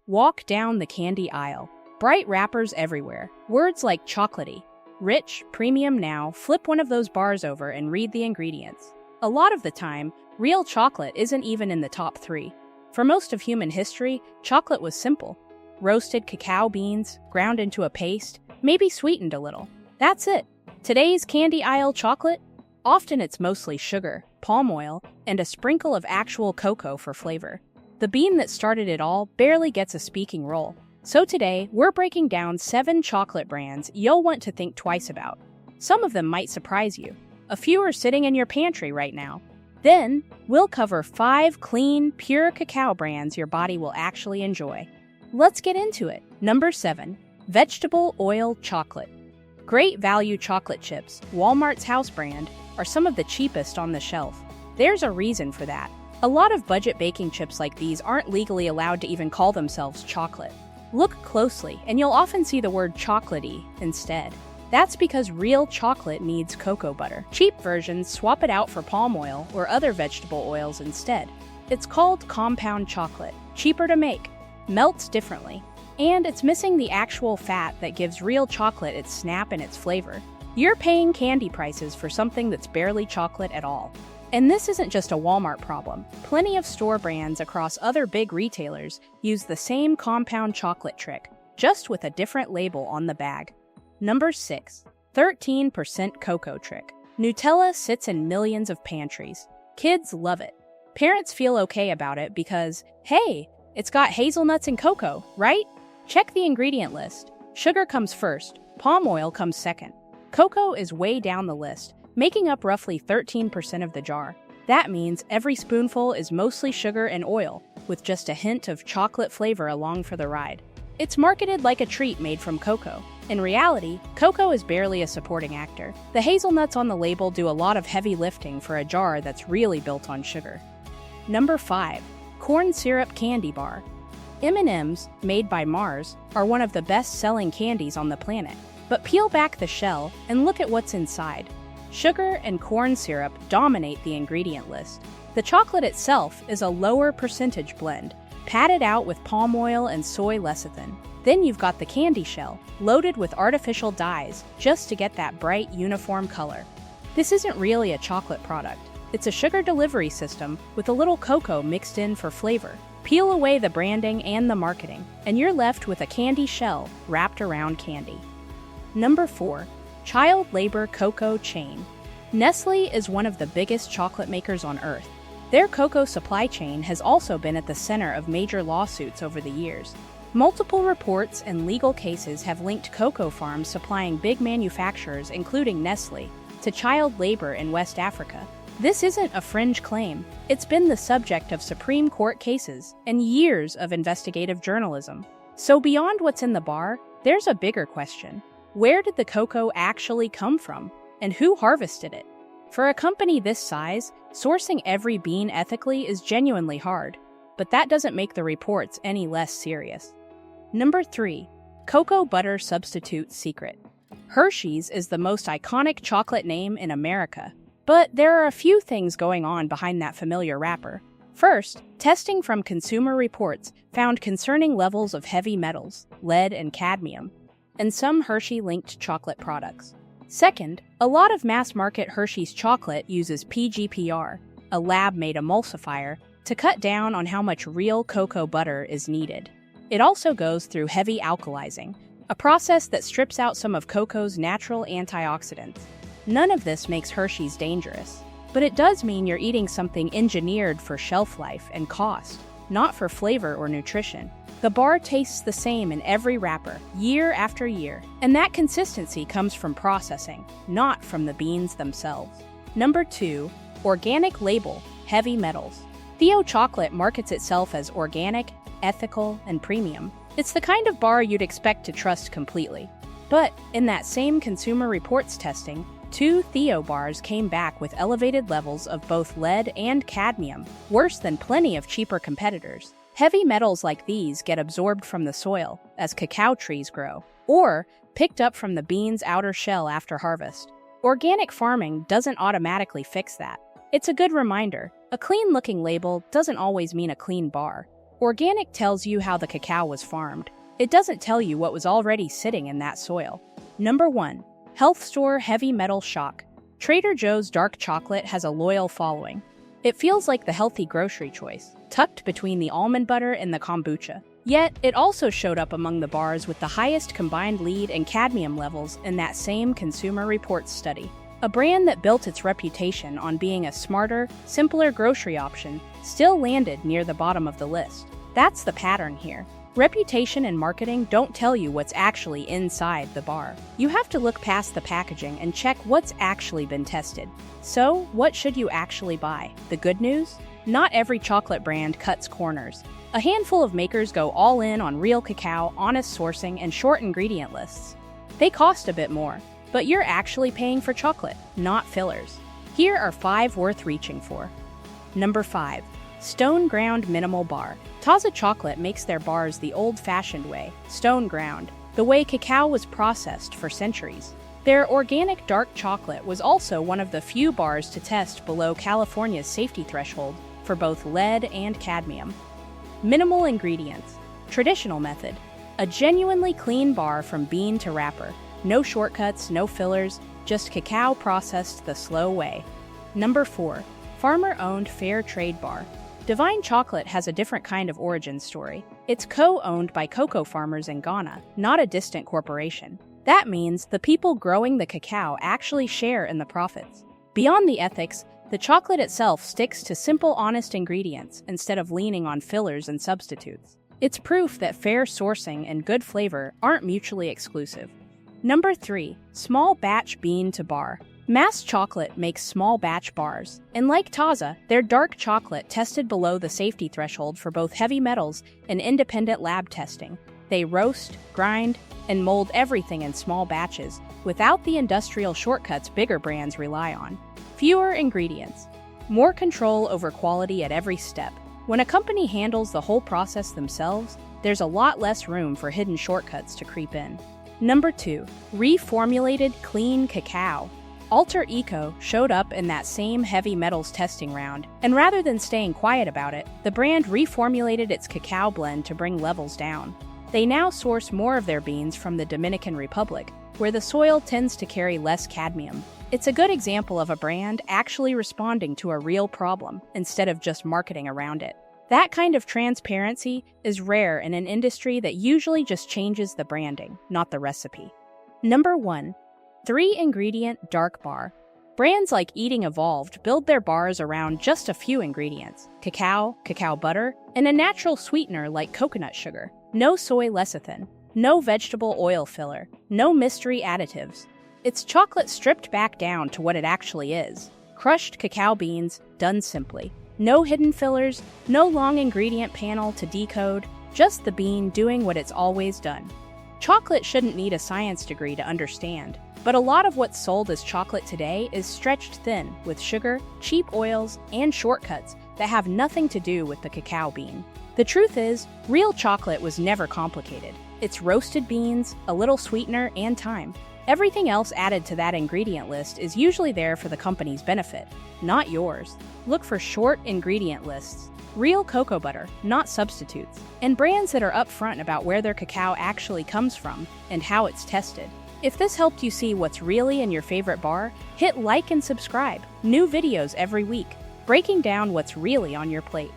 Walk down the candy aisle. Bright wrappers everywhere. Words like chocolatey, rich, premium now. Flip one of those bars over and read the ingredients. A lot of the time, real chocolate isn't even in the top 3. For most of human history, chocolate was simple. Roasted cacao beans, ground into a paste, maybe sweetened a little. That's it. Today's candy aisle chocolate? Often it's mostly sugar, palm oil, and a sprinkle of actual cocoa for flavor. The bean that started it all barely gets a speaking role. So today, we're breaking down 7 chocolate brands you'll want to think twice about. Some of them might surprise you. A few are sitting in your pantry right now. Then, we'll cover 5 clean, pure cacao brands your body will actually enjoy. Let's get into it. Number 7. Vegetable Oil Chocolate. Great Value chocolate chips, Walmart's house brand, are some of the cheapest on the shelf. There's a reason for that. A lot of budget baking chips like these aren't legally allowed to even call themselves chocolate. Look closely, and you'll often see the word chocolatey instead. That's because real chocolate needs cocoa butter. Cheap versions swap it out for palm oil or other vegetable oils instead. It's called compound chocolate, cheaper to make, melts differently, and it's missing the actual fat that gives real chocolate its snap and its flavor. You're paying candy prices for something that's barely chocolate at all. And this isn't just a Walmart problem. Plenty of store brands across other big retailers use the same compound chocolate trick, just with a different label on the bag. Number 6. 13% Cocoa Trick. Nutella sits in millions of pantries. Kids love it. Parents feel okay about it because, hey, it's got hazelnuts and cocoa, right? Check the ingredient list. Sugar comes first, palm oil comes second. Cocoa is way down the list, making up roughly 13% of the jar. That means every spoonful is mostly sugar and oil, with just a hint of chocolate flavor along for the ride. It's marketed like a treat made from cocoa. In reality, cocoa is barely a supporting actor. The hazelnuts on the label do a lot of heavy lifting for a jar that's really built on sugar. Number 5. Corn Syrup Candy Bar. M&Ms, made by Mars, are one of the best-selling candies on the planet. But peel back the shell and look at what's inside. Sugar and corn syrup dominate the ingredient list. The chocolate itself is a lower percentage blend, padded out with palm oil and soy lecithin. Then you've got the candy shell, loaded with artificial dyes, just to get that bright, uniform color. This isn't really a chocolate product. It's a sugar delivery system with a little cocoa mixed in for flavor. Peel away the branding and the marketing, and you're left with a candy shell wrapped around candy. Number 4. Child Labor Cocoa Chain. Nestle is one of the biggest chocolate makers on Earth. Their cocoa supply chain has also been at the center of major lawsuits over the years. Multiple reports and legal cases have linked cocoa farms supplying big manufacturers, including Nestle, to child labor in West Africa. This isn't a fringe claim. It's been the subject of Supreme Court cases and years of investigative journalism. So beyond what's in the bar, there's a bigger question. Where did the cocoa actually come from, and who harvested it? For a company this size, sourcing every bean ethically is genuinely hard, but that doesn't make the reports any less serious. Number 3. Cocoa Butter Substitute Secret. Hershey's is the most iconic chocolate name in America, but there are a few things going on behind that familiar wrapper. First, testing from Consumer Reports found concerning levels of heavy metals, lead and cadmium, and some Hershey-linked chocolate products. Second, a lot of mass-market Hershey's chocolate uses PGPR, a lab-made emulsifier, to cut down on how much real cocoa butter is needed. It also goes through heavy alkalizing, a process that strips out some of cocoa's natural antioxidants. None of this makes Hershey's dangerous, but it does mean you're eating something engineered for shelf life and cost, not for flavor or nutrition. The bar tastes the same in every wrapper, year after year, and that consistency comes from processing, not from the beans themselves. Number 2. Organic Label, Heavy Metals. Theo Chocolate markets itself as organic, ethical, and premium. It's the kind of bar you'd expect to trust completely. But in that same Consumer Reports testing, 2 Theo bars came back with elevated levels of both lead and cadmium, worse than plenty of cheaper competitors. Heavy metals like these get absorbed from the soil as cacao trees grow, or picked up from the bean's outer shell after harvest. Organic farming doesn't automatically fix that. It's a good reminder. A clean-looking label doesn't always mean a clean bar. Organic tells you how the cacao was farmed. It doesn't tell you what was already sitting in that soil. Number 1. Health store heavy metal shock. Trader Joe's dark chocolate has a loyal following. It feels like the healthy grocery choice, tucked between the almond butter and the kombucha. Yet, it also showed up among the bars with the highest combined lead and cadmium levels in that same Consumer Reports study. A brand that built its reputation on being a smarter, simpler grocery option still landed near the bottom of the list. That's the pattern here. Reputation and marketing don't tell you what's actually inside the bar. You have to look past the packaging and check what's actually been tested. So, what should you actually buy? The good news? Not every chocolate brand cuts corners. A handful of makers go all in on real cacao, honest sourcing, and short ingredient lists. They cost a bit more, but you're actually paying for chocolate, not fillers. Here are 5 worth reaching for. Number 5. Stone Ground Minimal Bar. Taza Chocolate makes their bars the old-fashioned way, stone ground, the way cacao was processed for centuries. Their organic dark chocolate was also one of the few bars to test below California's safety threshold for both lead and cadmium. Minimal ingredients. Traditional method. A genuinely clean bar from bean to wrapper. No shortcuts, no fillers, just cacao processed the slow way. Number 4. Farmer-owned fair trade bar. Divine Chocolate has a different kind of origin story. It's co-owned by cocoa farmers in Ghana, not a distant corporation. That means the people growing the cacao actually share in the profits. Beyond the ethics, the chocolate itself sticks to simple, honest ingredients instead of leaning on fillers and substitutes. It's proof that fair sourcing and good flavor aren't mutually exclusive. Number 3. Small batch bean to bar. Mass Chocolate makes small batch bars, and like Taza, their dark chocolate tested below the safety threshold for both heavy metals and independent lab testing. They roast, grind, and mold everything in small batches without the industrial shortcuts bigger brands rely on. Fewer ingredients. More control over quality at every step. When a company handles the whole process themselves, there's a lot less room for hidden shortcuts to creep in. Number 2. Reformulated clean cacao. Alter Eco showed up in that same heavy metals testing round, and rather than staying quiet about it, the brand reformulated its cacao blend to bring levels down. They now source more of their beans from the Dominican Republic, where the soil tends to carry less cadmium. It's a good example of a brand actually responding to a real problem instead of just marketing around it. That kind of transparency is rare in an industry that usually just changes the branding, not the recipe. Number 1. 3-ingredient dark bar. Brands like Eating Evolved build their bars around just a few ingredients: cacao, cacao butter, and a natural sweetener like coconut sugar. No soy lecithin, no vegetable oil filler, no mystery additives. It's chocolate stripped back down to what it actually is: crushed cacao beans, done simply. No hidden fillers, no long ingredient panel to decode, just the bean doing what it's always done. Chocolate shouldn't need a science degree to understand, but a lot of what's sold as chocolate today is stretched thin with sugar, cheap oils, and shortcuts that have nothing to do with the cacao bean. The truth is, real chocolate was never complicated. It's roasted beans, a little sweetener, and time. Everything else added to that ingredient list is usually there for the company's benefit, not yours. Look for short ingredient lists, real cocoa butter, not substitutes, and brands that are upfront about where their cacao actually comes from and how it's tested. If this helped you see what's really in your favorite bar, hit like and subscribe. New videos every week, breaking down what's really on your plate.